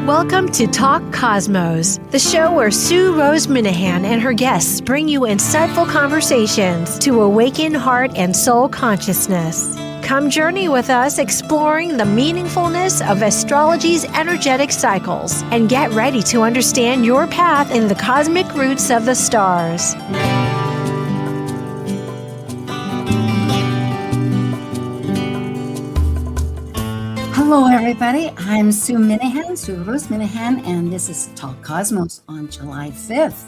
Welcome to Talk Cosmos, the show where Sue Rose Minahan and her guests bring you insightful conversations to awaken heart and soul consciousness. Come journey with us exploring the meaningfulness of astrology's energetic cycles and get ready to understand your path in the cosmic roots of the stars. Hello, everybody. I'm Sue Minahan, Sue Rose Minahan, and this is Talk Cosmos on July 5th.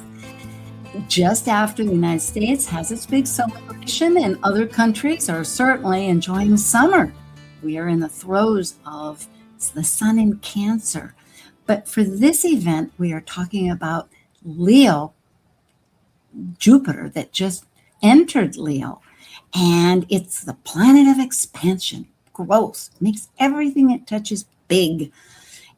Just after the United States has its big celebration, and other countries are certainly enjoying summer. We are in the throes of the sun in Cancer. But for this event, we are talking about Leo, Jupiter, that just entered Leo. And it's the planet of expansion. Growth makes everything it touches big.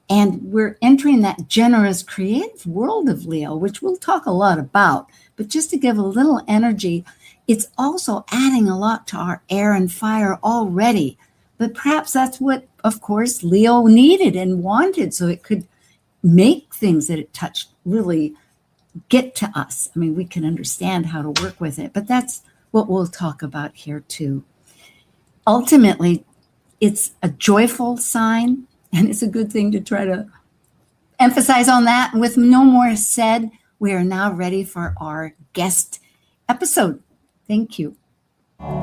And we're entering that generous, creative world of Leo, which we'll talk a lot about. But just to give a little energy, it's also adding a lot to our air and fire already. But perhaps that's what, of course, Leo needed and wanted, so it could make things that it touched really get to us. I mean, we can understand how to work with it, but that's what we'll talk about here too. Ultimately, it's a joyful sign, and it's a good thing to try to emphasize on that. With no more said, we are now ready for our guest episode. Thank you.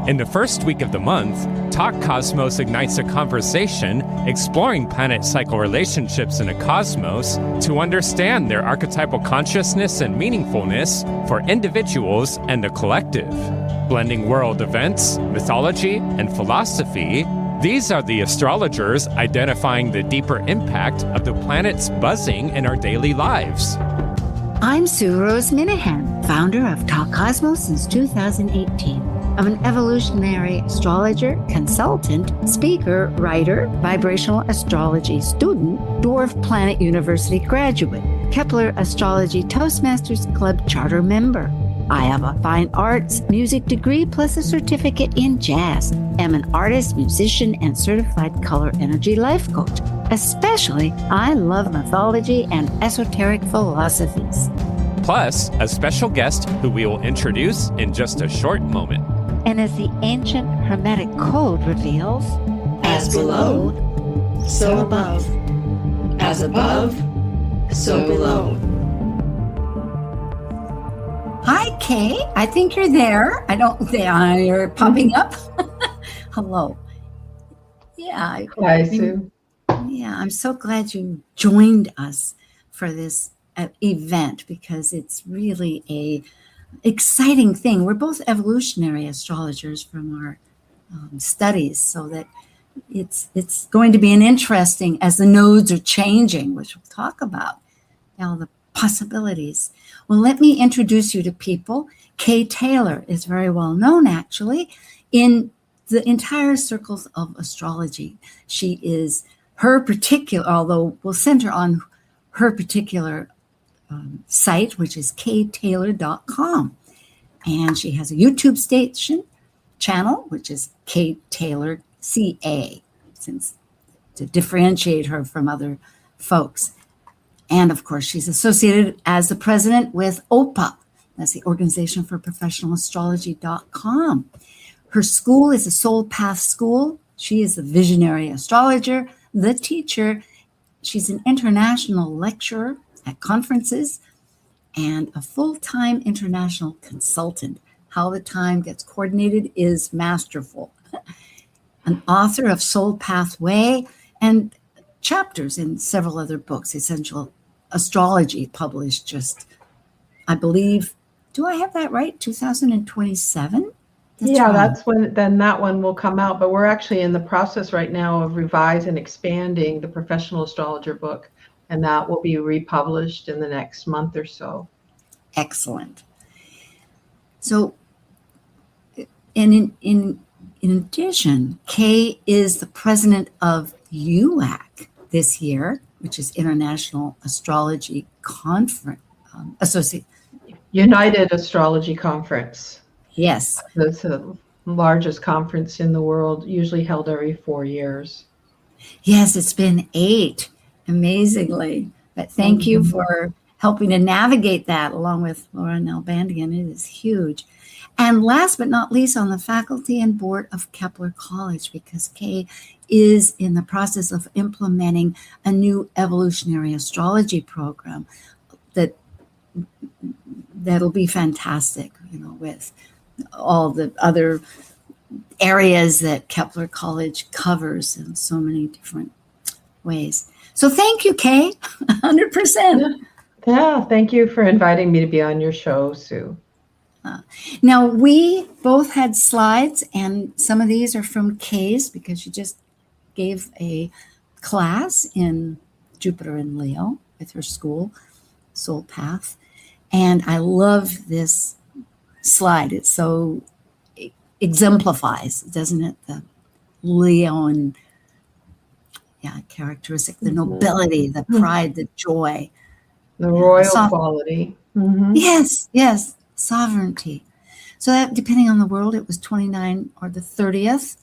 In the first week of the month, Talk Cosmos ignites a conversation exploring planet cycle relationships in a cosmos to understand their archetypal consciousness and meaningfulness for individuals and the collective. Blending world events, mythology, and philosophy, these are the astrologers identifying the deeper impact of the planets buzzing in our daily lives. I'm Sue Rose Minahan, founder of Talk Cosmos since 2018. I'm an evolutionary astrologer, consultant, speaker, writer, vibrational astrology student, Dwarf Planet University graduate, Kepler Astrology Toastmasters Club charter member. I have a fine arts music degree plus a certificate in jazz. I'm an artist, musician, and certified color energy life coach. Especially, I love mythology and esoteric philosophies. Plus, a special guest who we will introduce in just a short moment. And as the ancient Hermetic code reveals, as below, so above. As above, so below. Hi, Kay. I think you're there. You're popping up. Hello. Yeah. Hi, Sue. Yeah, I'm so glad you joined us for this event because it's really a exciting thing. We're both evolutionary astrologers from our studies, so that it's going to be an interesting, as the nodes are changing, which we'll talk about, now the possibilities. Well, let me introduce you to people. Kay Taylor is very well known, actually, in the entire circles of astrology. She is her particular, although we'll center on her particular site, which is ktaylor.com. And she has a YouTube channel, which is Kay Taylor CA, since to differentiate her from other folks. And of course, she's associated as the president with OPA. That's the Organization for Professional Astrology.com. Her school is a Soul Path School. She is a visionary astrologer, the teacher. She's an international lecturer at conferences and a full-time international consultant. How the time gets coordinated is masterful. An author of Soul Pathway and chapters in several other books. Essential Astrology published just, I believe, do I have that right? 2027? That's when then that one will come out. But we're actually in the process right now of revising and expanding the Professional Astrologer book, and that will be republished in the next month or so. Excellent. So, in addition, Kay is the president of UAC this year, which is International Astrology Conference, United Astrology Conference. Yes. It's the largest conference in the world, usually held every 4 years. Yes, it's been 8. amazingly. But thank you for helping to navigate that along with Laura Nalbandian. It is huge. And last but not least, on the faculty and board of Kepler College, because Kay is in the process of implementing a new evolutionary astrology program that'll be fantastic, with all the other areas that Kepler College covers in so many different ways. So thank you, Kay, 100%. Yeah, thank you for inviting me to be on your show, Sue. Now, we both had slides, and some of these are from Kay's because she just gave a class in Jupiter and Leo with her school, Soul Path. And I love this slide. It so exemplifies, doesn't it? The Leon characteristic, the nobility, the pride, the joy. The royal quality. Mm-hmm. Yes. Sovereignty. So that, depending on the world, it was 29 or the 30th,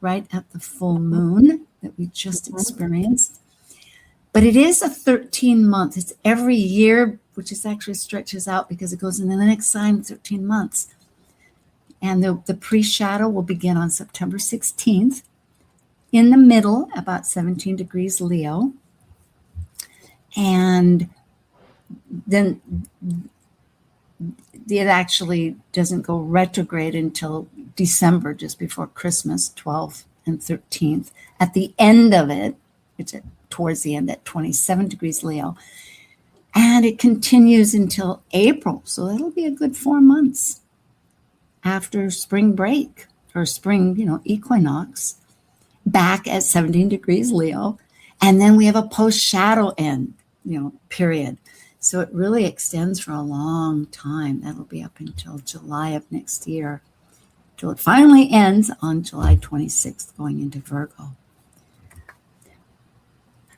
right at the full moon that we just experienced. But it is a 13-month. It's every year, which is actually stretches out because it goes into the next sign 13 months. And the pre-shadow will begin on September 16th. In the middle, about 17 degrees Leo. And then it actually doesn't go retrograde until December, just before Christmas, 12th and 13th. At the end of it, it's towards the end at 27 degrees Leo. And it continues until April. So that'll be a good 4 months after spring break or spring, equinox, back at 17 degrees Leo. And then we have a post-shadow end, period. So it really extends for a long time. That'll be up until July of next year, till it finally ends on July 26th, going into Virgo.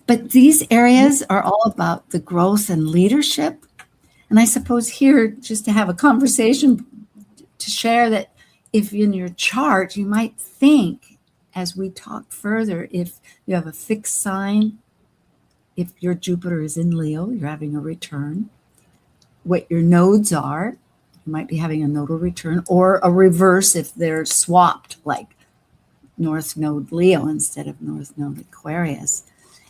But these areas are all about the growth and leadership. And I suppose here, just to have a conversation, to share that if in your chart, you might think, as we talk further, if you have a fixed sign, if your Jupiter is in Leo, you're having a return. What your nodes are, you might be having a nodal return, or a reverse if they're swapped, like North Node Leo instead of North Node Aquarius.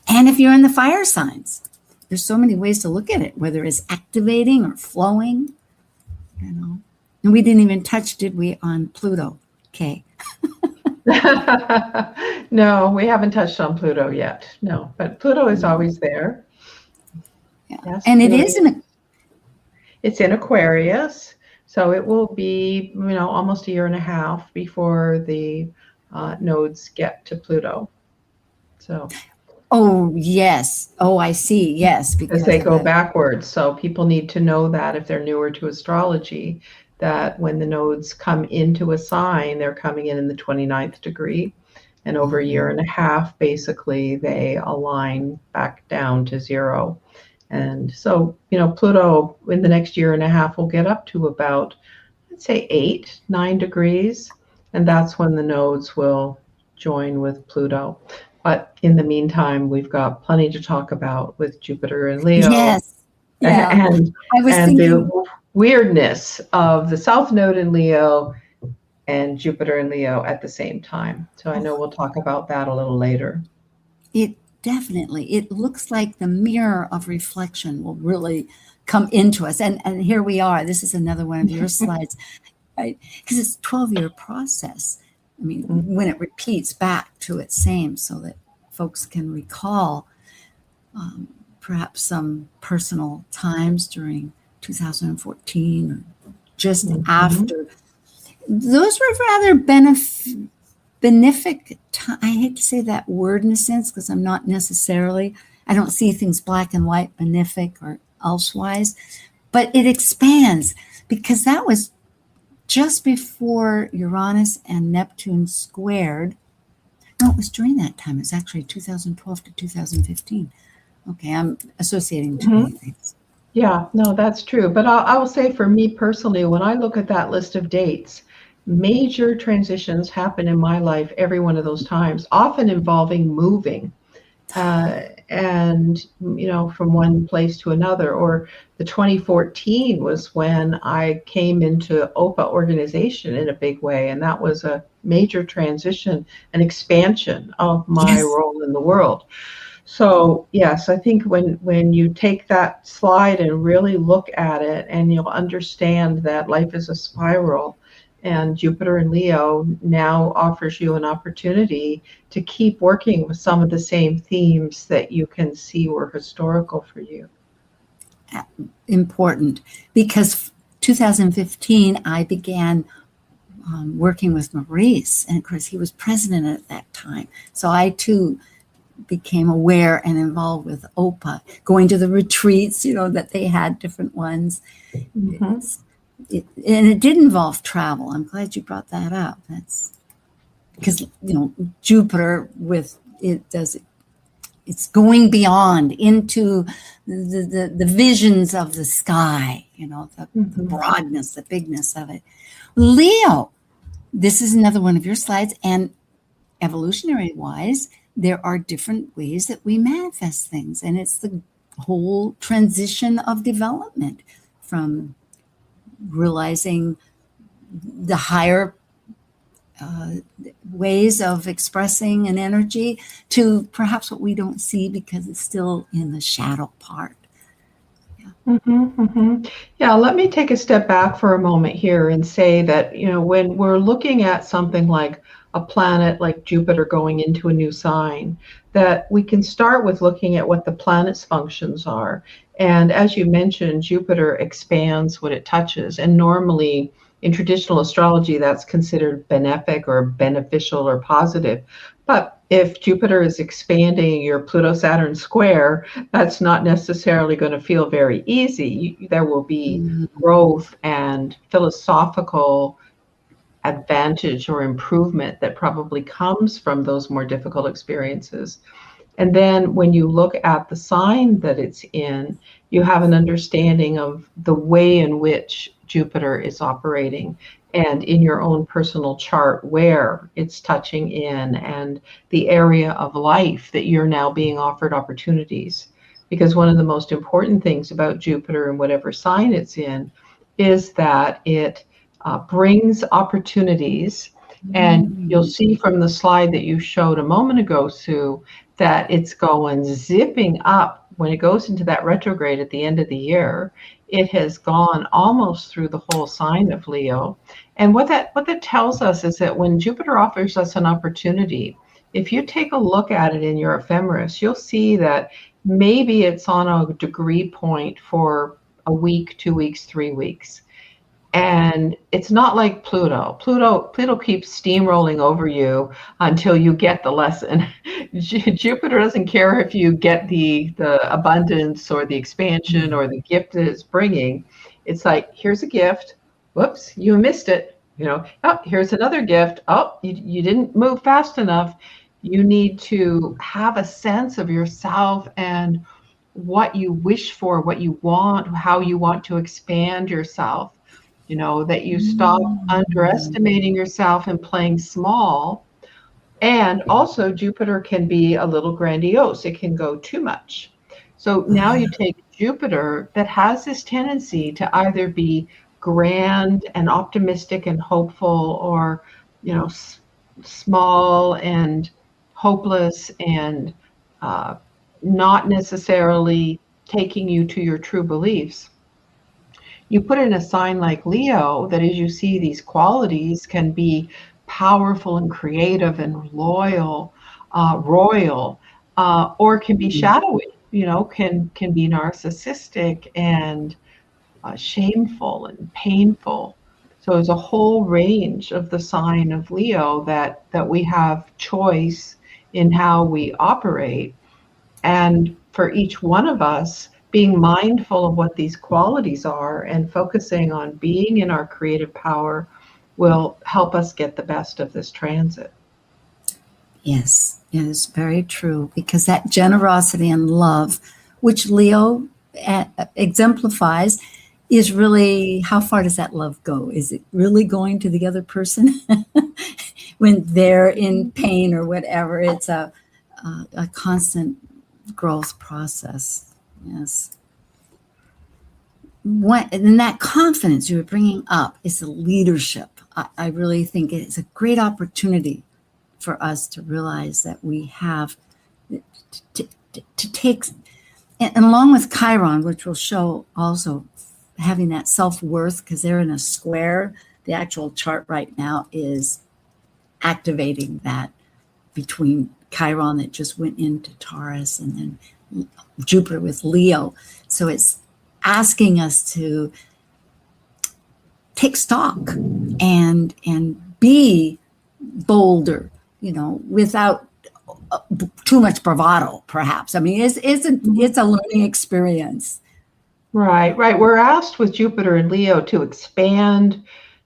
And if you're in the fire signs, there's so many ways to look at it, whether it's activating or flowing, And we didn't even touch, did we, on Pluto, Kay? No, we haven't touched on Pluto yet. No, but Pluto is always there. Yeah. Yes, and it is it's in Aquarius, so it will be, almost a year and a half before the nodes get to Pluto. So. Oh, yes. Oh, I see. Yes. Because they go backwards. So people need to know that if they're newer to astrology, that when the nodes come into a sign, they're coming in the 29th degree. And over a year and a half, basically, they align back down to zero. And so, Pluto in the next year and a half will get up to about, let's say, 8-9 degrees. And that's when the nodes will join with Pluto. But in the meantime, we've got plenty to talk about with Jupiter and Leo. Yes. Yeah. And the weirdness of the South Node in Leo and Jupiter and Leo at the same time. So I know we'll talk about that a little later. It looks like the mirror of reflection will really come into us. And here we are. This is another one of your slides, right? Because it's a 12-year process. I mean, when it repeats back to its same, so that folks can recall perhaps some personal times during 2014 or just after. Those were rather benefic. I hate to say that word in a sense because I don't see things black and white, benefic or elsewise, but it expands because that was just before Uranus and Neptune squared. No, it was during that time. It's actually 2012 to 2015. Okay, I'm associating too many things. Yeah, no, that's true. But I will say for me personally, when I look at that list of dates, major transitions happen in my life every one of those times, often involving moving. and from one place to another. Or the 2014 was when I came into OPA organization in a big way, and that was a major transition, an expansion of my Yes. role in the world. So yes, I think when you take that slide and really look at it, and you'll understand that life is a spiral, and Jupiter in Leo now offers you an opportunity to keep working with some of the same themes that you can see were historical for you. Important, because 2015 I began working with Maurice, and of course he was president at that time. So I too became aware and involved with OPA, going to the retreats, that they had different ones. Mm-hmm. And it did involve travel. I'm glad you brought that up. That's because, Jupiter with it does, it's going beyond into the visions of the sky, the broadness, the bigness of it. Leo, this is another one of your slides, and evolutionary wise, there are different ways that we manifest things, and it's the whole transition of development from realizing the higher ways of expressing an energy to perhaps what we don't see because it's still in the shadow part. Yeah, let me take a step back for a moment here and say that, when we're looking at something like a planet like Jupiter going into a new sign, that we can start with looking at what the planet's functions are. And as you mentioned, Jupiter expands what it touches. And normally in traditional astrology, that's considered benefic or beneficial or positive. But if Jupiter is expanding your Pluto-Saturn square, that's not necessarily going to feel very easy. There will be growth and philosophical advantage or improvement that probably comes from those more difficult experiences. And then when you look at the sign that it's in, you have an understanding of the way in which Jupiter is operating, and in your own personal chart where it's touching in, and the area of life that you're now being offered opportunities. Because one of the most important things about Jupiter and whatever sign it's in is that it brings opportunities. And you'll see from the slide that you showed a moment ago, Sue, that it's going zipping up when it goes into that retrograde at the end of the year. It has gone almost through the whole sign of Leo. And what that tells us is that when Jupiter offers us an opportunity, if you take a look at it in your ephemeris, you'll see that maybe it's on a degree point for a week, 2 weeks, 3 weeks. And it's not like Pluto. Pluto keeps steamrolling over you until you get the lesson. Jupiter doesn't care if you get the abundance or the expansion or the gift that it's bringing. It's like, here's a gift. Whoops, you missed it. Oh, here's another gift. Oh, you didn't move fast enough. You need to have a sense of yourself and what you wish for, what you want, how you want to expand yourself. That you stop underestimating yourself and playing small. And also Jupiter can be a little grandiose. It can go too much. So now you take Jupiter that has this tendency to either be grand and optimistic and hopeful, or, small and hopeless and not necessarily taking you to your true beliefs. You put in a sign like Leo that, as you see, these qualities can be powerful and creative and loyal, royal, or can be shadowy, can be narcissistic and shameful and painful. So there's a whole range of the sign of Leo that we have choice in how we operate. And for each one of us, being mindful of what these qualities are and focusing on being in our creative power will help us get the best of this transit. Yes, it is very true, because that generosity and love, which Leo exemplifies, is really, how far does that love go? Is it really going to the other person when they're in pain or whatever? It's a constant growth process. Yes. And that confidence you were bringing up is the leadership. I really think it's a great opportunity for us to realize that we have to take, and along with Chiron, which will show also having that self-worth, because they're in a square. The actual chart right now is activating that between Chiron that just went into Taurus and then Jupiter with Leo. So it's asking us to take stock and be bolder, without too much bravado, perhaps. I mean, it's a learning experience. Right. We're asked with Jupiter and Leo to expand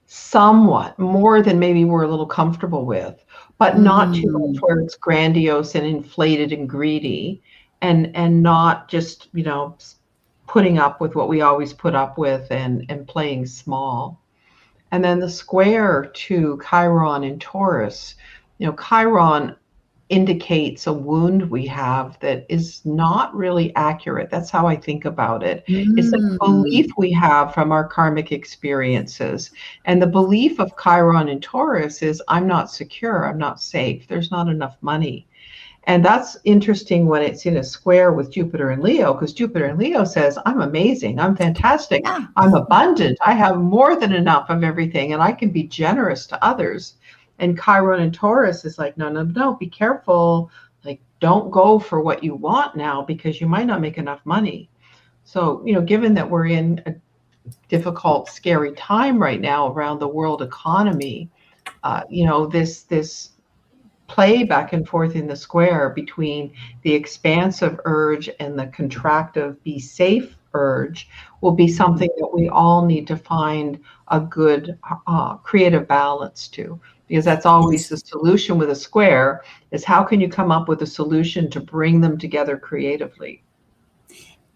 somewhat more than maybe we're a little comfortable with, but not too much where it's grandiose and inflated and greedy, and not just, putting up with what we always put up with and playing small. And then the square to Chiron in Taurus, Chiron indicates a wound we have that is not really accurate. That's how I think about it. It's a belief we have from our karmic experiences. And the belief of Chiron in Taurus is, I'm not secure, I'm not safe, there's not enough money. And that's interesting when it's in a square with Jupiter and Leo, because Jupiter and Leo says, I'm amazing, I'm fantastic, I'm abundant, I have more than enough of everything, and I can be generous to others. And Chiron and Taurus is like, no, be careful. Like, don't go for what you want now, because you might not make enough money. So, given that we're in a difficult, scary time right now around the world economy, this play back and forth in the square between the expansive urge and the contractive, be safe urge will be something that we all need to find a good creative balance to. Because that's always the solution with a square, is how can you come up with a solution to bring them together creatively?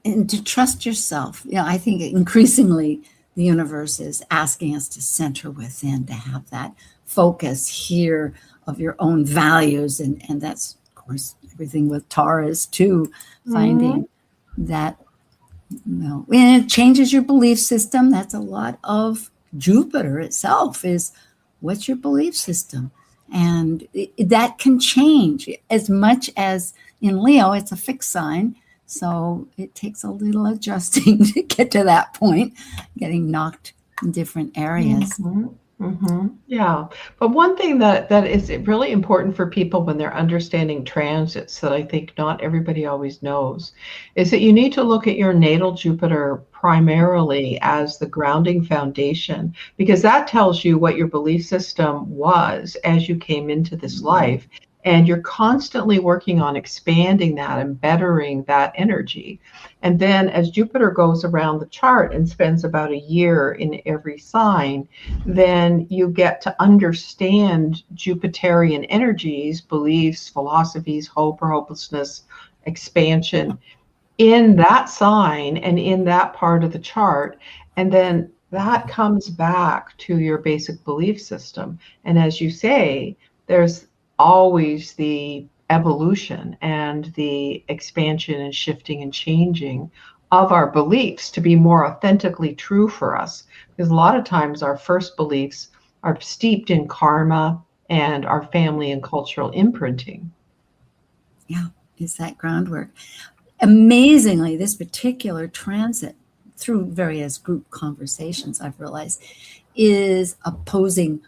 And to trust yourself. I think increasingly the universe is asking us to center within, to have that focus here of your own values. And that's, of course, everything with Taurus too, finding that, and it changes your belief system. That's a lot of Jupiter itself is, what's your belief system? And that can change as much as in Leo, it's a fixed sign. So it takes a little adjusting to get to that point, getting knocked in different areas. Yeah. But one thing that is really important for people when they're understanding transits that I think not everybody always knows is that you need to look at your natal Jupiter primarily as the grounding foundation, because that tells you what your belief system was as you came into this life. And you're constantly working on expanding that and bettering that energy. And then as Jupiter goes around the chart and spends about a year in every sign, then you get to understand Jupiterian energies, beliefs, philosophies, hope or hopelessness, expansion in that sign and in that part of the chart. And then that comes back to your basic belief system. And as you say, there's always the evolution and the expansion and shifting and changing of our beliefs to be more authentically true for us. Because a lot of times our first beliefs are steeped in karma and our family and cultural imprinting. Yeah, it's that groundwork. Amazingly, this particular transit, through various group conversations, I've realized, is opposing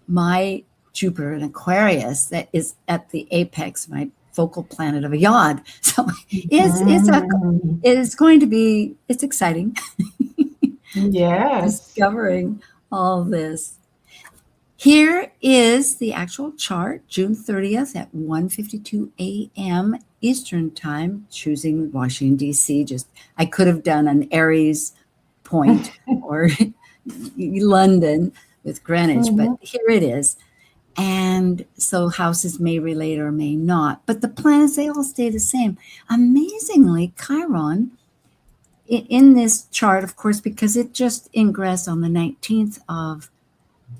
my Jupiter in Aquarius that is at the apex, my focal planet of a yod. So it's going to be, it's exciting. Yes. Discovering all this. Here is the actual chart, June 30th at 1:52 a.m. Eastern Time, choosing Washington, D.C. I could have done an Aries point or London with Greenwich, but here it is. And so houses may relate or may not, but the planets, they all stay the same. Amazingly, Chiron in this chart, of course, because it just ingressed on the 19th of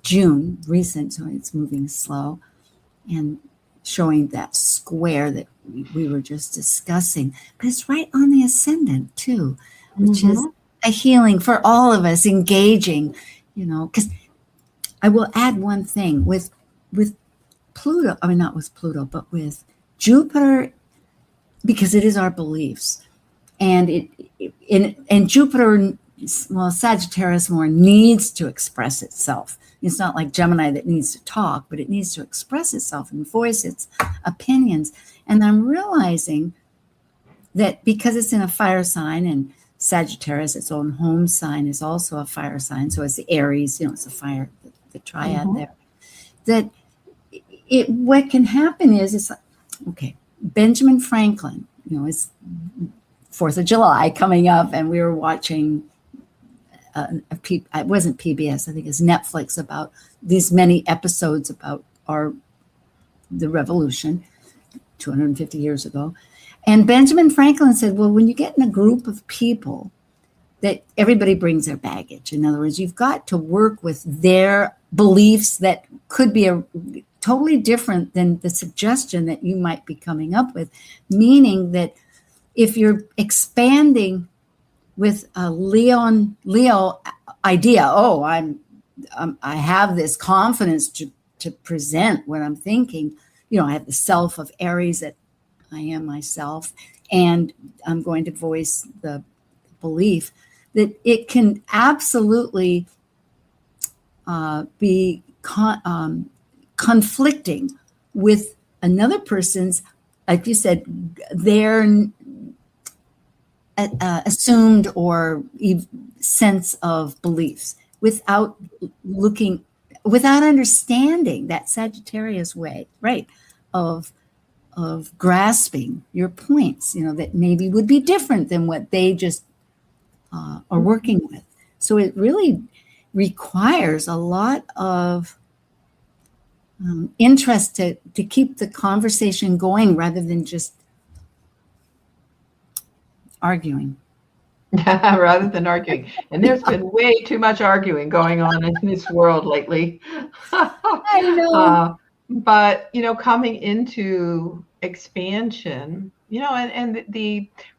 June, recent, so it's moving slow and showing that square that we were just discussing. But it's right on the ascendant too, which is a healing for all of us, engaging, because I will add one thing with Pluto, I mean, not with Pluto, but with Jupiter, because it is our beliefs. And and Jupiter, well, Sagittarius more needs to express itself. It's not like Gemini that needs to talk, but it needs to express itself and voice its opinions. And I'm realizing that because it's in a fire sign, and Sagittarius, its own home sign, is also a fire sign. So it's the Aries, it's a fire, the triad there. That what can happen is, it's like, okay, Benjamin Franklin, it's 4th of July coming up, and we were watching it wasn't PBS, I think it's Netflix, about these many episodes about the revolution 250 years ago. And Benjamin Franklin said, well, when you get in a group of people, that everybody brings their baggage. In other words, you've got to work with their beliefs that could be totally different than the suggestion that you might be coming up with, meaning that if you're expanding with a Leo idea, I have this confidence to present what I'm thinking. I have the self of Aries, that I am myself, and I'm going to voice the belief that it can absolutely be conflicting with another person's, like you said, their assumed or sense of beliefs, without understanding that Sagittarius way, right, of grasping your points, that maybe would be different than what they just are working with. So it really requires a lot of interest to keep the conversation going, rather than just arguing. Rather than arguing. And there's been way too much arguing going on in this world lately. I know. But, coming into expansion, and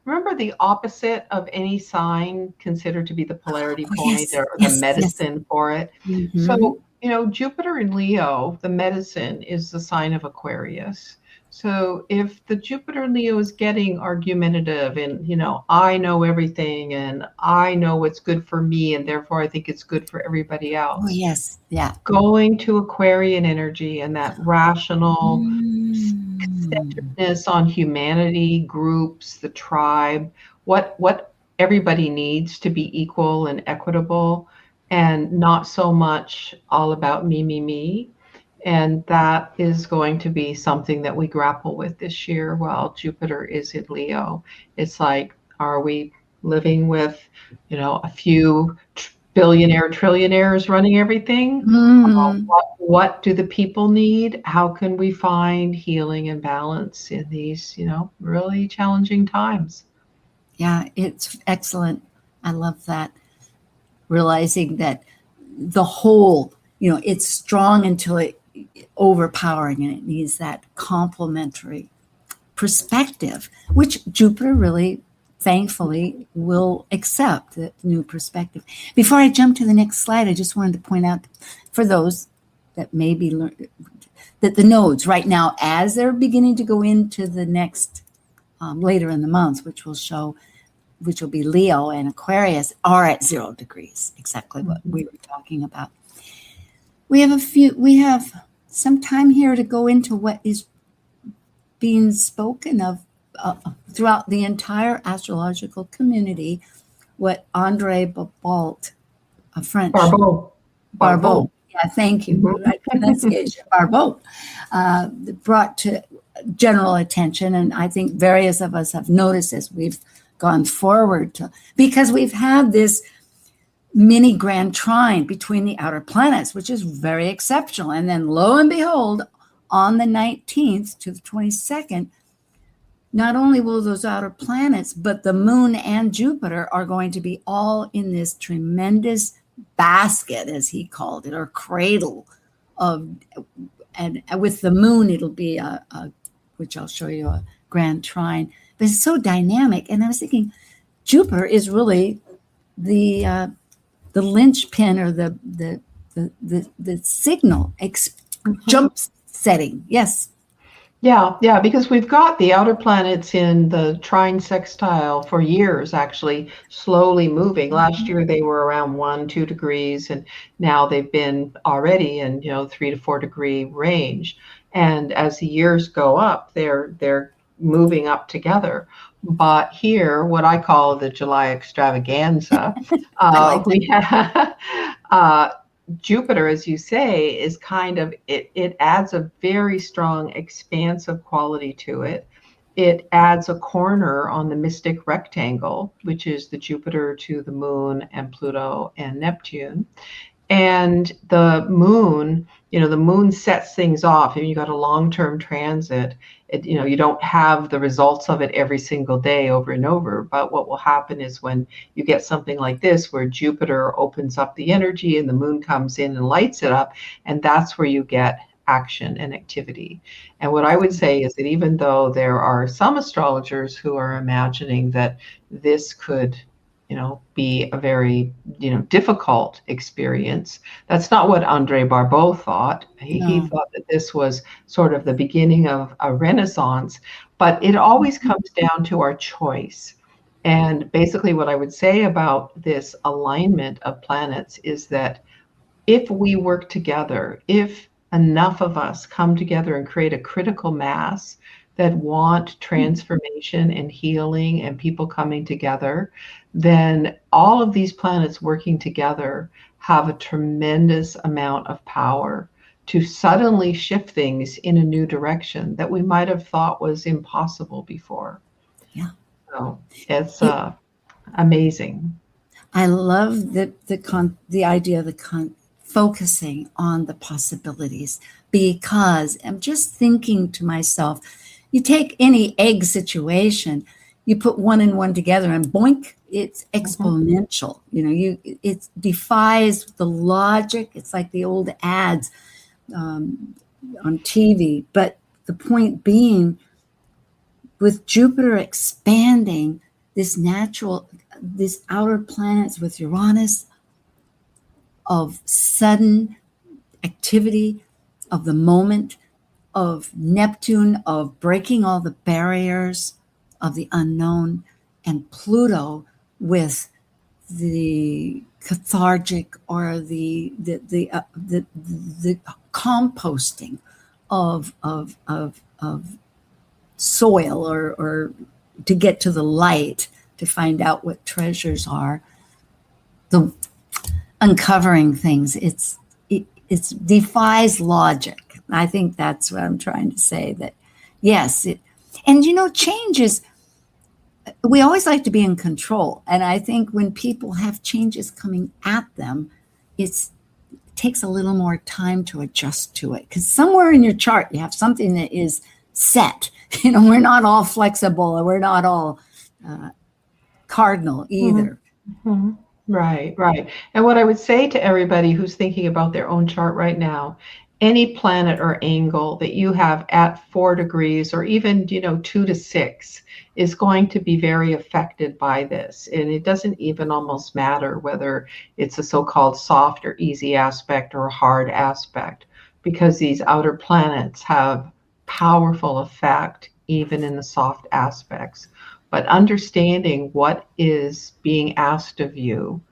remember the opposite of any sign considered to be the polarity point, or the medicine for it. Mm-hmm. So, Jupiter in Leo, the medicine is the sign of Aquarius. So if the Jupiter in Leo is getting argumentative and, I know everything and I know what's good for me, and therefore I think it's good for everybody else. Oh, yes. Yeah. Going to Aquarian energy and that rational centeredness on humanity, groups, the tribe, what everybody needs to be equal and equitable, and not so much all about me. And that is going to be something that we grapple with this year while Jupiter is in Leo. It's like, are we living with, a few trillionaires running everything? What do the people need? How can we find healing and balance in these, really challenging times? Yeah, it's excellent. I love that. Realizing that the whole, it's strong until it overpowering, and it needs that complementary perspective, which Jupiter really, thankfully, will accept, that new perspective. Before I jump to the next slide, I just wanted to point out, for those that may be that the nodes right now, as they're beginning to go into the next later in the month, which will be Leo and Aquarius, are at 0 degrees, exactly what we were talking about. We have some time here to go into what is being spoken of throughout the entire astrological community, what André Barbault, a French Barbault. Yeah, thank you for that pronunciation. Barbault brought to general attention, and I think various of us have noticed as we've gone forward because we've had this mini grand trine between the outer planets, which is very exceptional. And then lo and behold, on the 19th to the 22nd, not only will those outer planets, but the moon and Jupiter are going to be all in this tremendous basket, as he called it, or cradle of and with the moon, it'll be which I'll show you, a grand trine. But it's so dynamic. And I was thinking, Jupiter is really the linchpin, or the signal jump setting. Yes. Yeah, because we've got the outer planets in the trine sextile for years, actually, slowly moving. Last year they were around 1-2 degrees, and now they've been already in 3 to 4 degree range. And as the years go up, they're moving up together. But here, what I call the July extravaganza, we have Jupiter, as you say, is kind of, it adds a very strong expansive quality to it. It adds a corner on the mystic rectangle, which is the Jupiter to the moon and Pluto and Neptune. And the moon, the moon sets things off. And you got a long-term transit. You don't have the results of it every single day over and over. But what will happen is when you get something like this, where Jupiter opens up the energy and the moon comes in and lights it up, and that's where you get action and activity. And what I would say is that even though there are some astrologers who are imagining that this could be a very, difficult experience. That's not what André Barbeau thought. He thought that this was sort of the beginning of a renaissance, but it always comes down to our choice. And basically what I would say about this alignment of planets is that if we work together, if enough of us come together and create a critical mass that want transformation and healing and people coming together, then all of these planets working together have a tremendous amount of power to suddenly shift things in a new direction that we might have thought was impossible before. Yeah. So it's amazing. I love the idea of focusing on the possibilities, because I'm just thinking to myself, you take any egg situation, you put one and one together and boink, it's exponential. It defies the logic. It's like the old ads on TV. But the point being, with Jupiter expanding this outer planets with Uranus, of sudden activity of the moment, of Neptune, of breaking all the barriers of the unknown, and Pluto with the cathartic, or the composting of soil, or to get to the light, to find out what treasures are, the uncovering things. It defies logic. I think that's what I'm trying to say, that yes, change is, we always like to be in control. And I think when people have changes coming at them, it takes a little more time to adjust to it. Because somewhere in your chart, you have something that is set. We're not all flexible, or we're not all cardinal either. Mm-hmm. Right. And what I would say to everybody who's thinking about their own chart right now, any planet or angle that you have at 4 degrees, or even 2 to 6, is going to be very affected by this. And it doesn't even almost matter whether it's a so-called soft or easy aspect or a hard aspect, because these outer planets have powerful effect even in the soft aspects. But understanding what is being asked of you,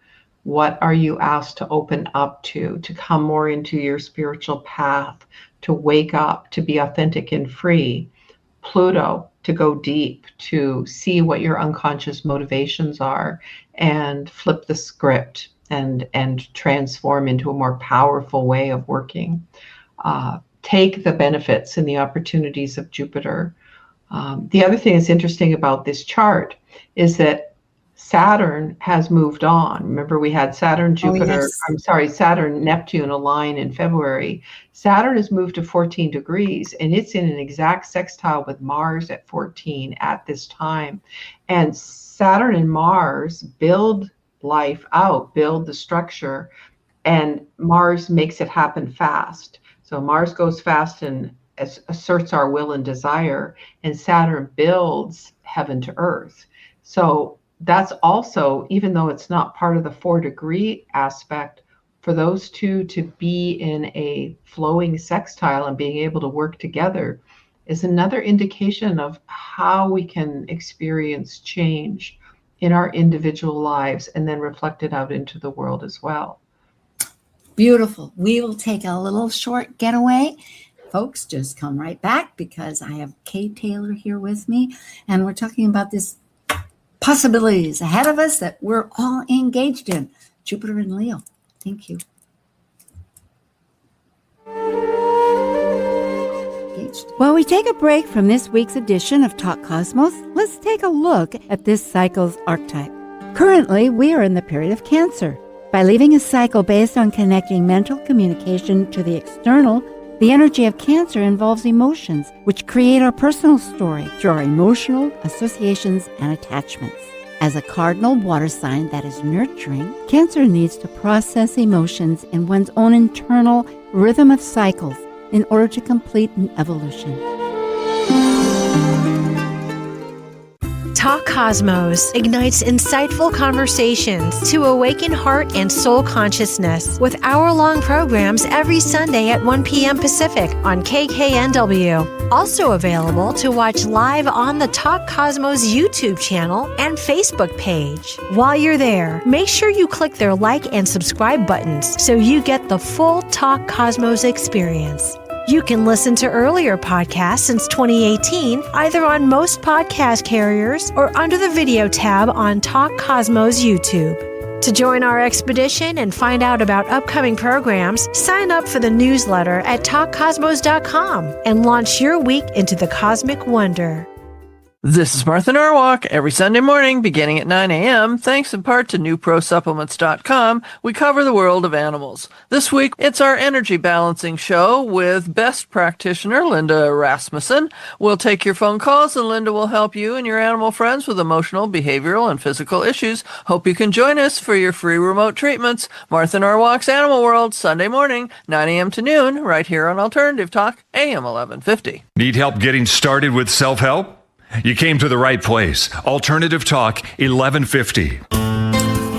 what are you asked to open up to come more into your spiritual path, to wake up, to be authentic and free. Pluto, to go deep, to see what your unconscious motivations are and flip the script and transform into a more powerful way of working. Take the benefits and the opportunities of Jupiter. The other thing that's interesting about this chart is that Saturn has moved on. Remember, we had Saturn, Neptune align in February. Saturn has moved to 14 degrees, and it's in an exact sextile with Mars at 14 at this time. And Saturn and Mars build life out, build the structure, and Mars makes it happen fast. So Mars goes fast and asserts our will and desire, and Saturn builds heaven to earth. So that's also, even though it's not part of the 4-degree aspect, for those two to be in a flowing sextile and being able to work together is another indication of how we can experience change in our individual lives and then reflect it out into the world as well. Beautiful. We will take a little short getaway. Folks, just come right back because I have Kay Taylor here with me, and we're talking about this possibilities ahead of us that we're all engaged in. Jupiter and Leo. Thank you. While we take a break from this week's edition of Talk Cosmos, let's take a look at this cycle's archetype. Currently, we are in the period of Cancer. By leaving a cycle based on connecting mental communication to the external, the energy of Cancer involves emotions, which create our personal story through our emotional associations and attachments. As a cardinal water sign that is nurturing, Cancer needs to process emotions in one's own internal rhythm of cycles in order to complete an evolution. Talk Cosmos ignites insightful conversations to awaken heart and soul consciousness with hour-long programs every Sunday at 1 p.m. Pacific on KKNW. Also available to watch live on the Talk Cosmos YouTube channel and Facebook page. While you're there, make sure you click their like and subscribe buttons so you get the full Talk Cosmos experience. You can listen to earlier podcasts since 2018, either on most podcast carriers or under the video tab on Talk Cosmos YouTube. To join our expedition and find out about upcoming programs, sign up for the newsletter at talkcosmos.com and launch your week into the cosmic wonder. This is Martha Norwalk. Every Sunday morning, beginning at 9 a.m., thanks in part to newprosupplements.com, we cover the world of animals. This week, it's our energy balancing show with best practitioner Linda Rasmussen. We'll take your phone calls, and Linda will help you and your animal friends with emotional, behavioral, and physical issues. Hope you can join us for your free remote treatments. Martha Norwalk's Animal World, Sunday morning, 9 a.m. to noon, right here on Alternative Talk, AM 1150. Need help getting started with self-help? You came to the right place. Alternative Talk, 1150.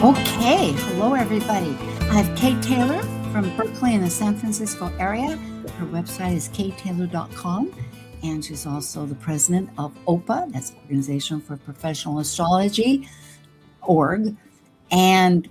Okay. Hello, everybody. I have Kay Taylor from Berkeley in the San Francisco area. Her website is ktaylor.com, and she's also the president of OPA, that's Organization for Professional Astrology, org. And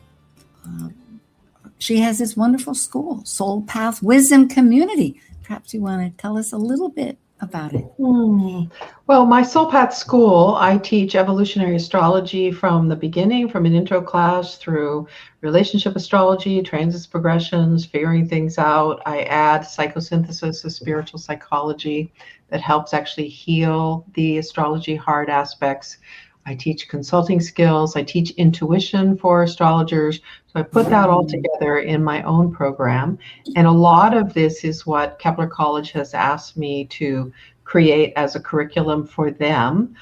she has this wonderful school, Soul Path Wisdom Community. Perhaps you want to tell us a little bit about it. Well, my Soul Path School, I teach evolutionary astrology from the beginning, from an intro class through relationship astrology, transits, progressions, figuring things out. I add psychosynthesis of spiritual psychology that helps actually heal the astrology hard aspects. I teach consulting skills. I teach intuition for astrologers. So I put that all together in my own program. And a lot of this is what Kepler College has asked me to create as a curriculum for them.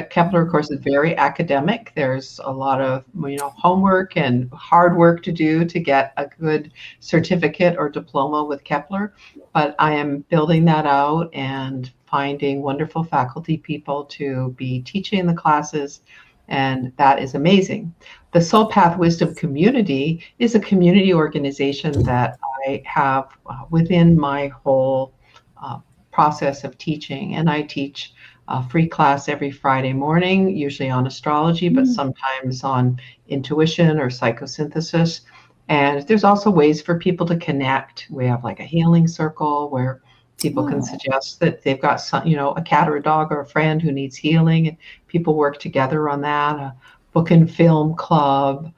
Kepler, of course, is very academic. There's a lot of homework and hard work to do to get a good certificate or diploma with Kepler. But I am building that out and finding wonderful faculty people to be teaching the classes, and that is amazing. The Soul Path Wisdom Community is a community organization that I have within my whole process of teaching, and I teach a free class every Friday morning, usually on astrology, but sometimes on intuition or psychosynthesis. And there's also ways for people to connect. We have like a healing circle where people can suggest that they've got some, a cat or a dog or a friend who needs healing, and people work together on that. A book and film club.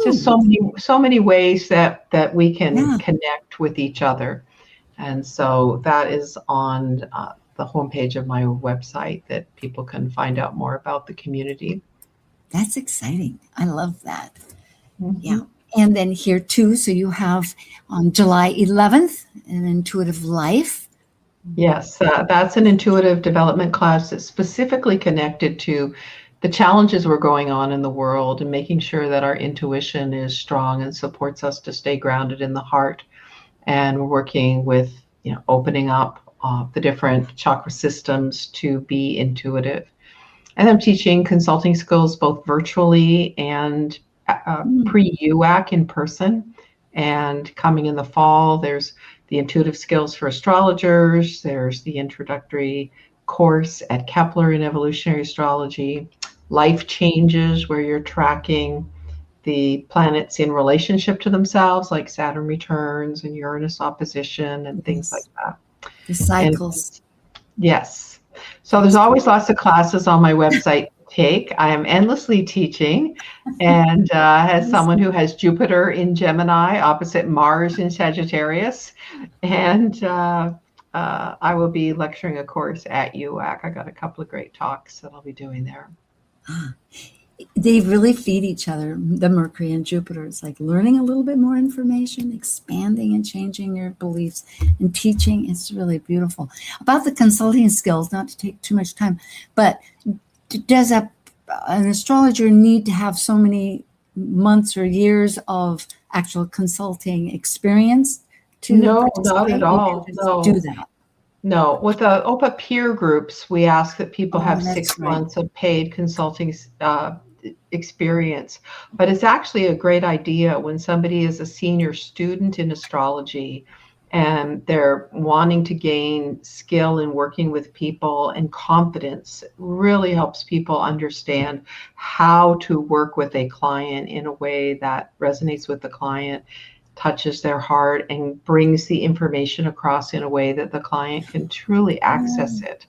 Just so many ways that we can connect with each other. And so that is on the homepage of my website that people can find out more about the community. That's exciting. I love that. Yeah. And then here too, so you have on July 11th, an intuitive life. Yes, that's an intuitive development class that's specifically connected to the challenges we're going on in the world and making sure that our intuition is strong and supports us to stay grounded in the heart. and we're working with, opening up the different chakra systems to be intuitive. And I'm teaching consulting skills both virtually and pre-UAC in person. And coming in the fall, there's the intuitive skills for astrologers. There's the introductory course at Kepler in evolutionary astrology, life changes, where you're tracking the planets in relationship to themselves, like Saturn returns and Uranus opposition and things like that. The cycles. Yes. So there's always lots of classes on my website to take. I am endlessly teaching, and as someone who has Jupiter in Gemini opposite Mars in Sagittarius, and I will be lecturing a course at UAC. I got a couple of great talks that I'll be doing there. They really feed each other, the Mercury and Jupiter. It's like learning a little bit more information, expanding and changing your beliefs, and teaching. It's really beautiful. About the consulting skills, not to take too much time, but does an astrologer need to have so many months or years of actual consulting experience to No, not at all. No. Do that? No, with the OPA peer groups, we ask that people have that's 6 right. months of paid consulting experience. But it's actually a great idea when somebody is a senior student in astrology and they're wanting to gain skill in working with people, and confidence really helps people understand how to work with a client in a way that resonates with the client, touches their heart, and brings the information across in a way that the client can truly access it.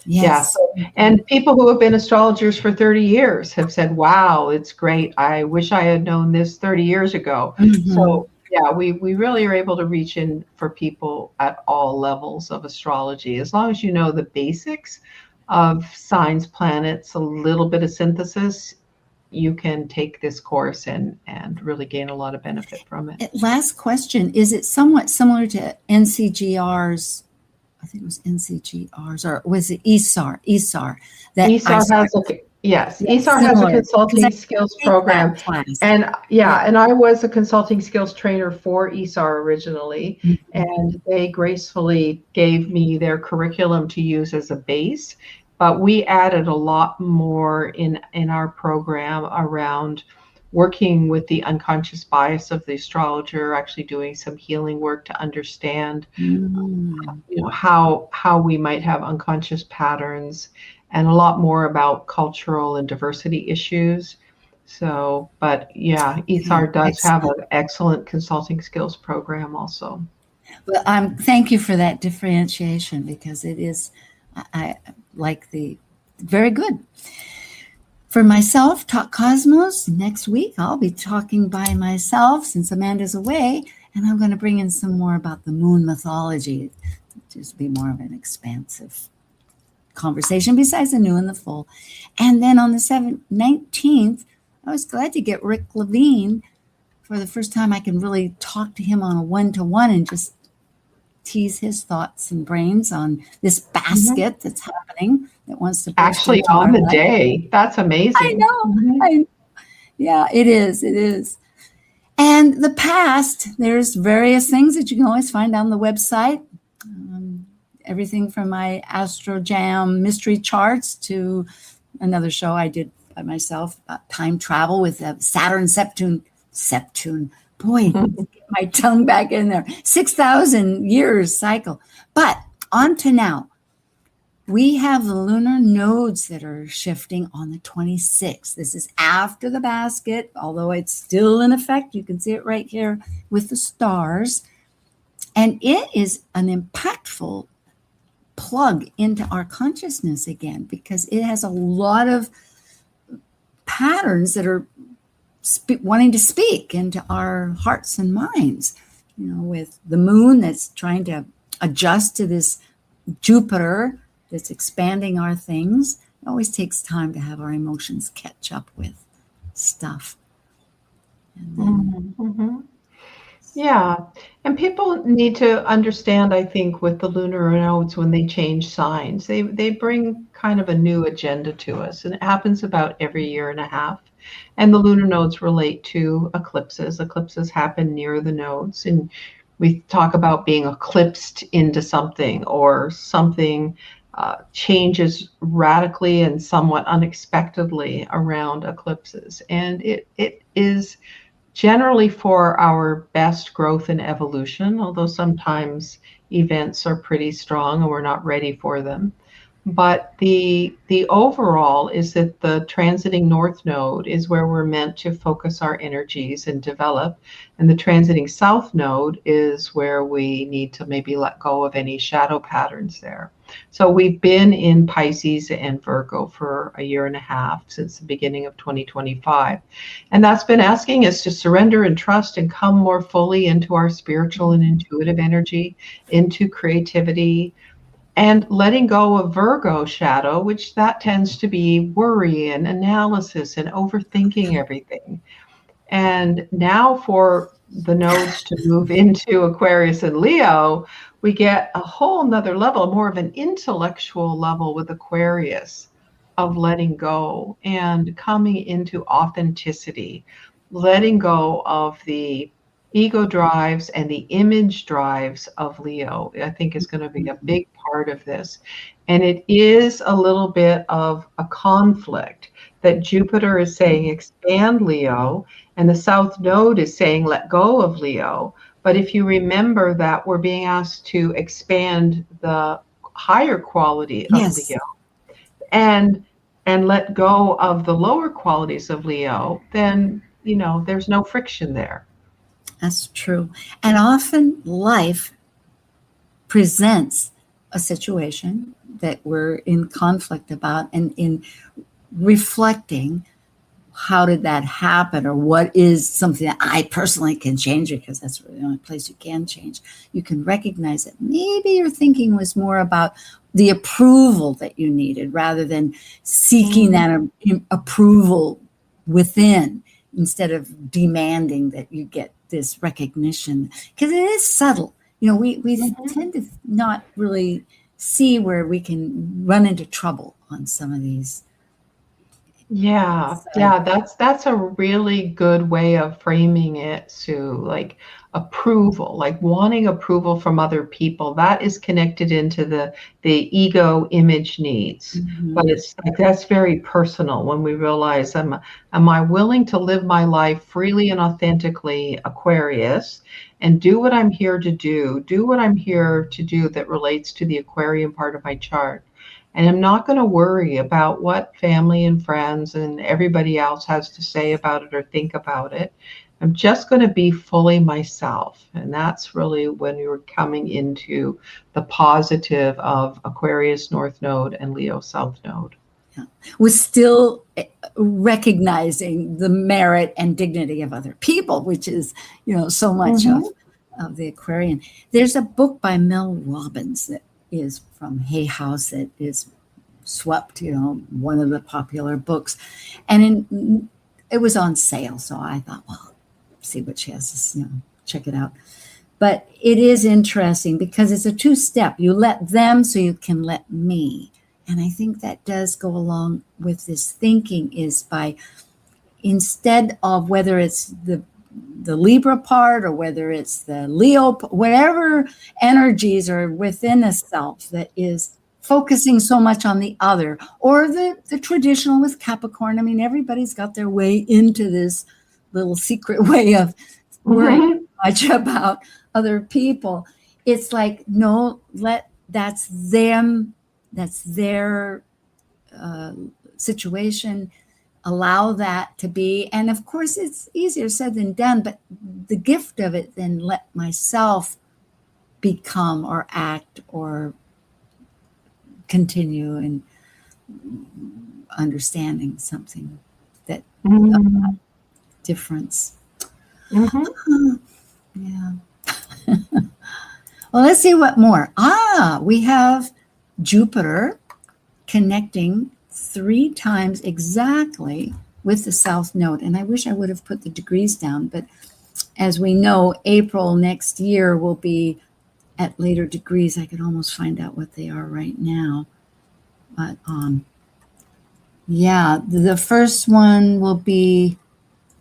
Yes. Yeah. And people who have been astrologers for 30 years have said, wow, it's great. I wish I had known this 30 years ago. Mm-hmm. So yeah, we really are able to reach in for people at all levels of astrology, as long as you know the basics of signs, planets, a little bit of synthesis. You can take this course and really gain a lot of benefit from it. Last question. Is it somewhat similar to NCGR's, I think it was NCGR's, or was it ESAR? ESAR ESAR has a consulting skills program. And and I was a consulting skills trainer for ESAR originally, and they gracefully gave me their curriculum to use as a base. But we added a lot more in our program around working with the unconscious bias of the astrologer, actually doing some healing work to understand how we might have unconscious patterns, and a lot more about cultural and diversity issues. So, but yeah, ESAR does have an excellent consulting skills program also. Well, thank you for that differentiation, because it is, I like very good. For myself, Talk Cosmos, next week I'll be talking by myself since Amanda's away, and I'm going to bring in some more about the moon mythology, just be more of an expansive conversation besides the new and the full. And then on the 19th, I was glad to get Rick Levine. For the first time, I can really talk to him on a one-to-one and just tease his thoughts and brains on this basket that's happening, that wants to actually on the day. That's amazing. I know. Yeah, it is. And the past, there's various things that you can always find on the website. Everything from my Astro Jam mystery charts to another show I did by myself about time travel with Saturn Septune. Boy, get my tongue back in there. 6,000 years cycle. But on to now. We have the lunar nodes that are shifting on the 26th. This is after the basket, although it's still in effect. You can see it right here with the stars. And it is an impactful plug into our consciousness again, because it has a lot of patterns that are wanting to speak into our hearts and minds, with the moon that's trying to adjust to this Jupiter that's expanding our things. It always takes time to have our emotions catch up with stuff. And then, Yeah. And people need to understand, I think, with the lunar nodes, when they change signs, they bring kind of a new agenda to us. And it happens about every year and a half. And the lunar nodes relate to eclipses. Eclipses happen near the nodes. And We talk about being eclipsed into something, or something changes radically and somewhat unexpectedly around eclipses. And it is generally for our best growth and evolution, although sometimes events are pretty strong and we're not ready for them. But the overall is that the transiting north node is where we're meant to focus our energies and develop, and the transiting south node is where we need to maybe let go of any shadow patterns there. So we've been in Pisces and Virgo for a year and a half, since the beginning of 2025. And that's been asking us to surrender and trust and come more fully into our spiritual and intuitive energy, into creativity, and letting go of Virgo shadow, which that tends to be worry and analysis and overthinking everything. And now for the nodes to move into Aquarius and Leo, we get a whole nother level, more of an intellectual level with Aquarius, of letting go and coming into authenticity, letting go of the ego drives and the image drives of Leo, I think is going to be a big part of this. And it is a little bit of a conflict that Jupiter is saying expand Leo, and the South Node is saying let go of Leo. But if you remember that we're being asked to expand the higher quality of Yes. Leo and let go of the lower qualities of Leo, then there's no friction there. That's true. And often life presents a situation that we're in conflict about, and in reflecting, how did that happen, or what is something that I personally can change, because that's really the only place you can change. You can recognize that maybe your thinking was more about the approval that you needed, rather than seeking that approval within, instead of demanding that you get this recognition, because it is subtle. We tend to not really see where we can run into trouble on some of these. Yeah, that's a really good way of framing it, Sue. Like approval, like wanting approval from other people, that is connected into the ego image needs. Mm-hmm. But it's like that's very personal when we realize, am I willing to live my life freely and authentically, Aquarius, and do what I'm here to do what I'm here to do that relates to the Aquarian part of my chart. And I'm not going to worry about what family and friends and everybody else has to say about it or think about it. I'm just going to be fully myself. And that's really when you're coming into the positive of Aquarius North Node and Leo South Node. Yeah. We're still recognizing the merit and dignity of other people, which is, so much of the Aquarian. There's a book by Mel Robbins that is from Hay House that is swept, one of the popular books. And it was on sale. So I thought, well, see what she has, check it out. But it is interesting because it's a two-step. You let them so you can let me. And I think that does go along with this thinking, is by, instead of whether it's the Libra part or whether it's the Leo, whatever energies are within a self that is focusing so much on the other, or the traditional with Capricorn. I mean, everybody's got their way into this little secret way of worrying much about other people. It's like, no, that's them, that's their situation. Allow that to be. And of course, it's easier said than done, but the gift of it, then let myself become or act or continue in understanding something that difference. Yeah. Well, let's see what more. We have Jupiter connecting 3 times exactly with the South Node. And I wish I would have put the degrees down, but as we know, April next year will be at later degrees. I could almost find out what they are right now. But the first one will be,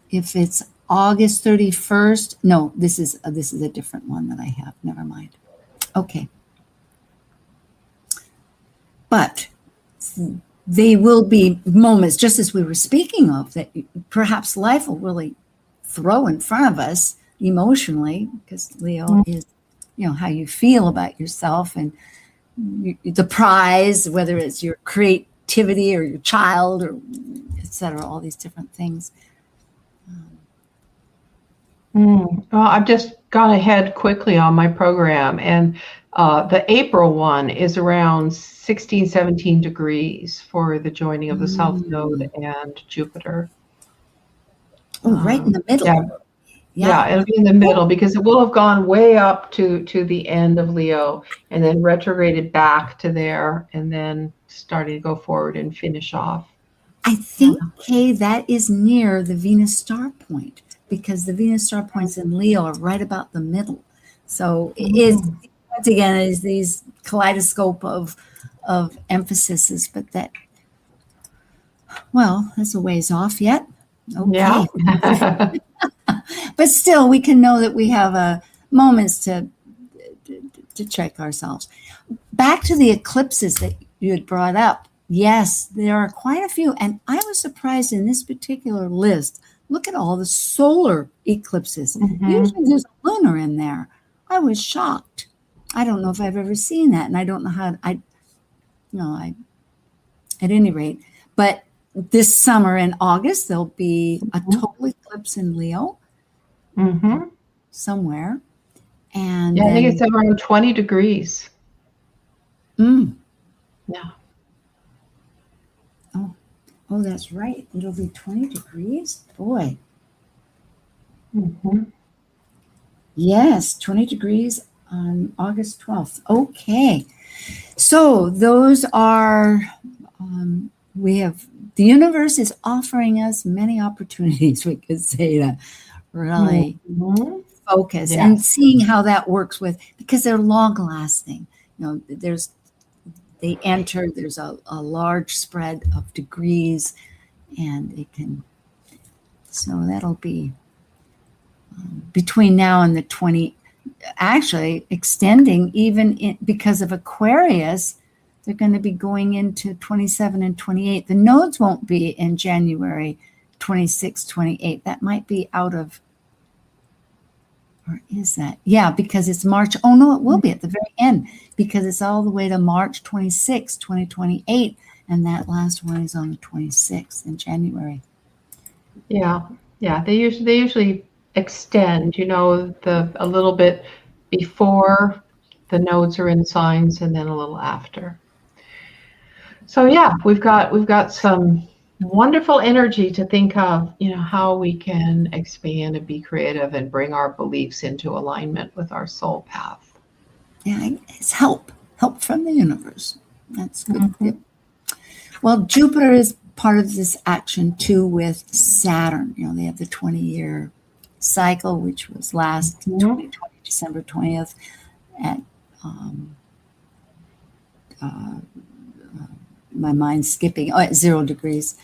if it's August 31st. No, this is a different one that I have. Never mind. Okay. But they will be moments, just as we were speaking of, that perhaps life will really throw in front of us emotionally, because Leo is, how you feel about yourself and the prize, whether it's your creativity or your child or et cetera, all these different things. Well, I've just gone ahead quickly on my program, and the April one is around 16, 17 degrees for the joining of the South Node and Jupiter. Oh, right in the middle. Yeah, it'll be in the middle, because it will have gone way up to the end of Leo and then retrograded back to there and then starting to go forward and finish off. I think, Kay, that is near the Venus star point, because the Venus star points in Leo are right about the middle. So it is, once again, is these kaleidoscope of emphases, but that, well, that's a ways off yet. Okay. Yeah. But still, we can know that we have moments to check ourselves. Back to the eclipses that you had brought up. Yes, there are quite a few. And I was surprised in this particular list. Look at all the solar eclipses. Usually there's a lunar in there. I was shocked. I don't know if I've ever seen that. And I don't know how, at any rate. But this summer in August, there'll be a total eclipse in Leo. Somewhere. And I think it's around 20 degrees. Yeah. Oh, that's right. It'll be 20 degrees. Boy. Yes, 20 degrees on August 12th. Okay. So those are, the universe is offering us many opportunities, we could say, to really focus and seeing how that works because they're long lasting. There's a large spread of degrees, and it can, so that'll be between now and the 20, actually extending even because of Aquarius, they're going to be going into 27 and 28. The nodes won't be in January 26, 28. That might be out of, or is that? Yeah, because it's March. Oh, no, it will be at the very end, because it's all the way to March 26, 2028. And that last one is on the 26th in January. Yeah. They usually extend, a little bit before the nodes are in signs and then a little after. So yeah, we've got some wonderful energy to think of, how we can expand and be creative and bring our beliefs into alignment with our soul path. Yeah, it's help from the universe. That's good. Yep. Well, Jupiter is part of this action too with Saturn. They have the 20-year cycle, which was last 2020, December 20th at my mind's skipping. At 0 degrees.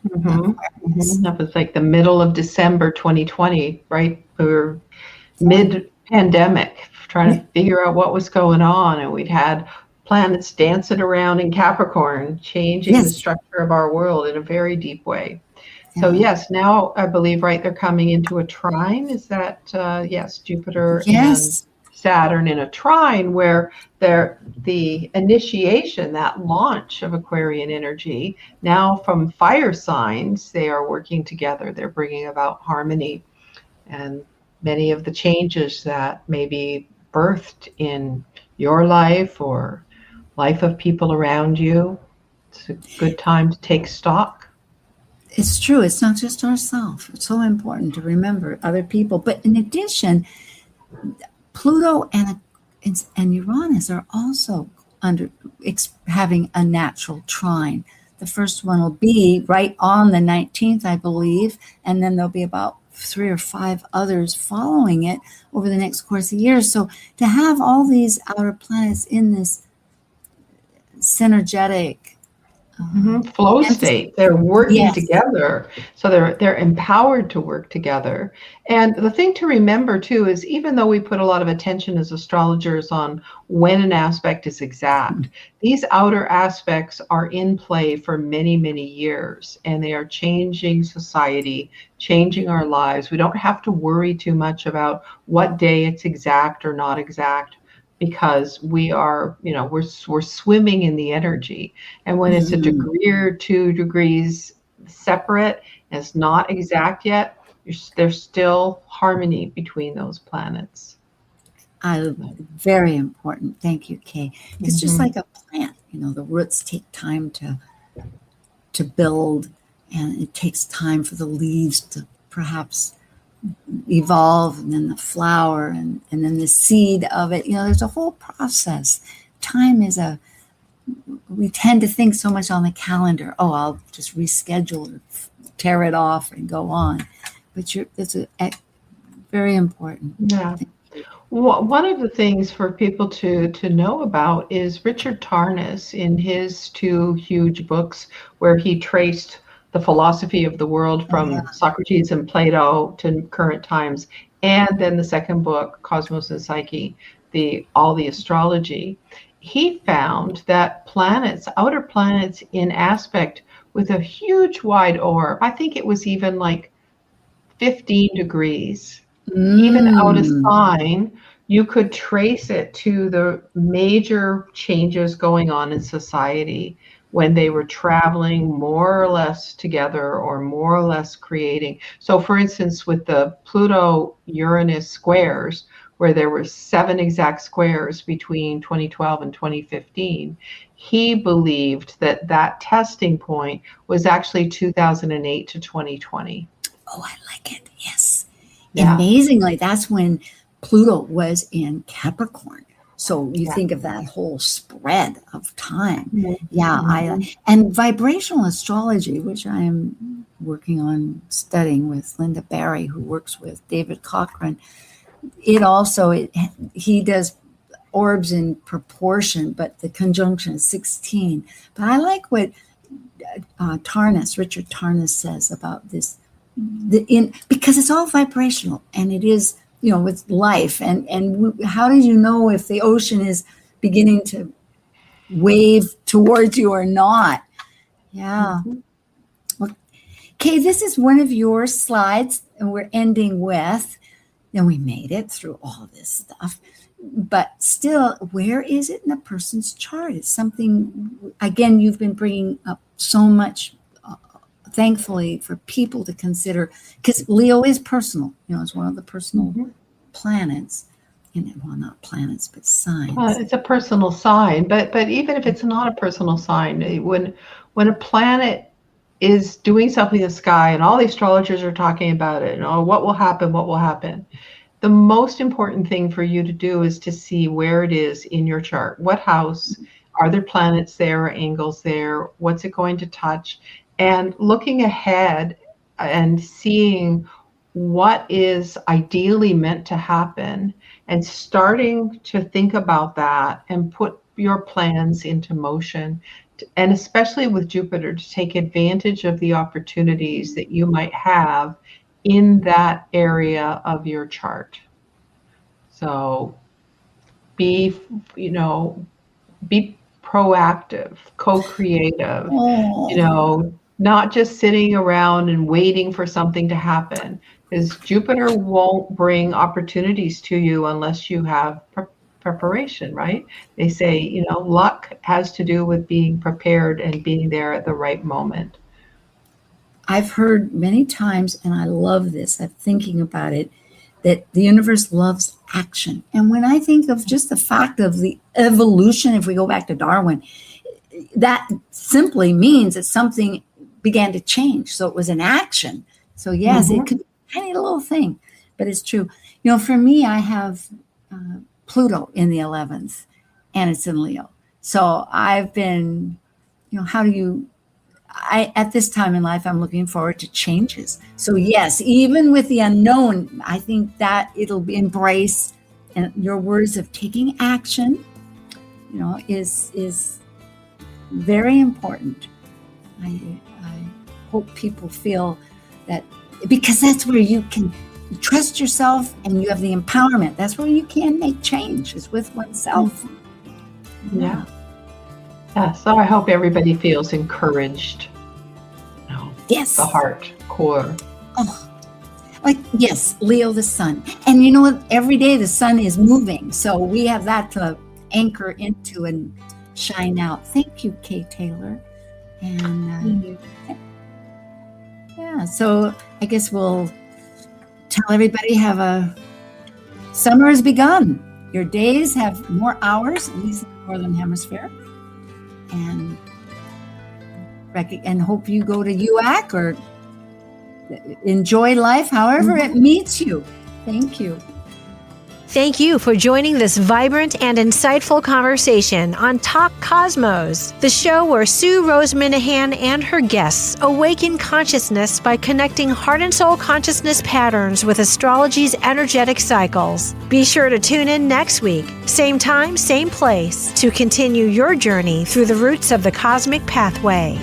That was like the middle of December 2020, right? We were mid-pandemic, trying to figure out what was going on, and we'd had planets dancing around in Capricorn, changing the structure of our world in a very deep way. So yes, now I believe, right, they're coming into a trine. Is that Jupiter and Saturn in a trine, where the initiation, that launch of Aquarian energy, now from fire signs, they are working together. They're bringing about harmony, and many of the changes that may be birthed in your life or life of people around you. It's a good time to take stock. It's true. It's not just ourselves. It's so important to remember other people. But in addition, Pluto and Uranus are also having a natural trine. The first one will be right on the 19th, I believe, and then there'll be about 3 or 5 others following it over the next course of years. So to have all these outer planets in this synergetic Flow And state. They're working yes. together, so they're empowered to work together. And the thing to remember too is, even though we put a lot of attention as astrologers on when an aspect is exact, these outer aspects are in play for many, many years, and they are changing society, changing our lives. We don't have to worry too much about what day it's exact or not exact, because we are, we're swimming in the energy. And when it's a degree or 2 degrees separate and it's not exact yet, there's still harmony between those planets. Very important. Thank you, Kay. It's just like a plant. The roots take time to build, and it takes time for the leaves to perhaps evolve, and then the flower, and then the seed of it. There's a whole process. Time is we tend to think so much on the calendar. Oh, I'll just reschedule or tear it off and go on. But it's very important. Yeah. One of the things for people to know about is Richard Tarnas, in his 2 huge books where he traced the philosophy of the world from Socrates and Plato to current times, and then the second book, Cosmos and Psyche, all the astrology. He found that outer planets in aspect with a huge wide orb, I think it was even like 15 degrees, even out of sign, you could trace it to the major changes going on in society when they were traveling more or less together, or more or less creating. So for instance, with the Pluto-Uranus squares, where there were 7 exact squares between 2012 and 2015, he believed that testing point was actually 2008 to 2020. Oh, I like it. Yes. Yeah. Amazingly, that's when Pluto was in Capricorn. So you think of that whole spread of time. And vibrational astrology, which I am working on studying with Linda Barry, who works with David Cochran. He does orbs in proportion, but the conjunction is 16. But I like what Richard Tarnas says about this, because it's all vibrational, and it is, with life. And how do you know if the ocean is beginning to wave towards you or not? Yeah. Well, Kay, this is one of your slides, and we're ending with, and we made it through all this stuff, but still, where is it in a person's chart? It's something, again, you've been bringing up so much, thankfully, for people to consider, because Leo is personal. It's one of the personal planets. Well, not planets, but signs. It's a personal sign, but even if it's not a personal sign, when a planet is doing something in the sky, and all the astrologers are talking about it, and what will happen, the most important thing for you to do is to see where it is in your chart. What house? Are there planets there or angles there? What's it going to touch? And looking ahead and seeing what is ideally meant to happen, and starting to think about that and put your plans into motion, and especially with Jupiter, to take advantage of the opportunities that you might have in that area of your chart. So be proactive, co-creative, not just sitting around and waiting for something to happen, because Jupiter won't bring opportunities to you unless you have preparation, right? They say, luck has to do with being prepared and being there at the right moment. I've heard many times, and I love this, I'm thinking about it, that the universe loves action. And when I think of just the fact of the evolution, if we go back to Darwin, that simply means that something began to change. So it was an action. So yes, it could be a tiny little thing, but it's true. For me, I have Pluto in the 11th, and it's in Leo. So I've been, at this time in life, I'm looking forward to changes. So yes, even with the unknown, I think that it'll be embrace, and your words of taking action, is very important. I hope people feel that, because that's where you can trust yourself and you have the empowerment. That's where you can make change, is with oneself. Yeah. Yeah. So I hope everybody feels encouraged. Yes. The heart core. Oh, like, yes, Leo the sun. And you know what? Every day the sun is moving. So we have that to anchor into and shine out. Thank you, Kay Taylor. And yeah, so I guess we'll tell everybody summer has begun. Your days have more hours, at least in the Northern Hemisphere. And hope you go to UAC or enjoy life however it meets you. Thank you. Thank you for joining this vibrant and insightful conversation on Talk Cosmos, the show where Sue Rose Minahan and her guests awaken consciousness by connecting heart and soul consciousness patterns with astrology's energetic cycles. Be sure to tune in next week, same time, same place, to continue your journey through the roots of the cosmic pathway.